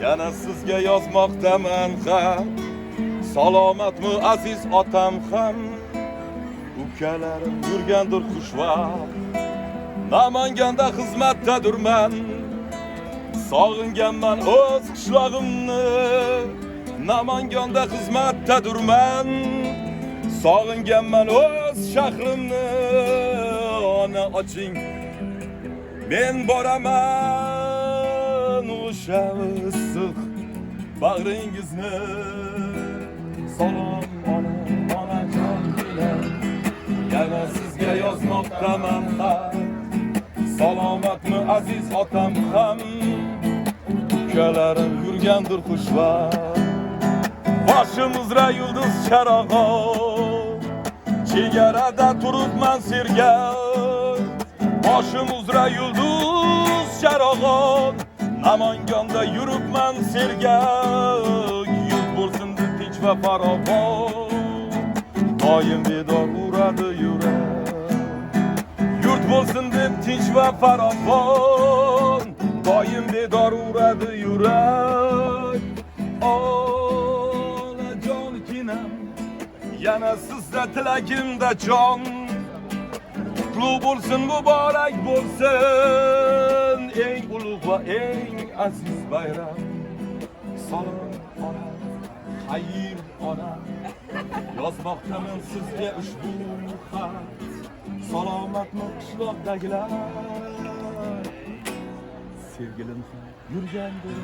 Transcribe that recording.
Yana sizga yozmoqdaman xat. Salomatmi aziz otam ham, ukalarim yurgandir xushvaqt. Namanganda xizmatdadurman, sog'inganman o'z qishlog'imni. Namanganda xizmatdadurman, sog'inganman o'z shahrimni. Ona oching, men boraman o'sha issiq bag'ringizni. Salom onajon bilan, yana sizga yozmoqdaman xat. Salomatmi aziz otam ham, ukalarim yurgandir xushvaqt. Boshimizda yulduz charog'o, chegarada turibman sergak. Boshimizda yulduz charog'o, Namanganda yuribman sergak. Yurt bo'lsin deb tinch va farovon, doim bedor uradi yurak. Yurt bo'lsin deb tinch va farovon, doim bedor uradi yurak. Onajonkinam, yana sizda tilagimda jon. Qutlug' bo'lsin, muborak bo'lsin, eng ulug' va eng aziz bayram. Salom ona, xayr ona, yozmoqdaman sizga ushbu xat. Salomatmi qishloqdagilar, sevgilim yurgandir.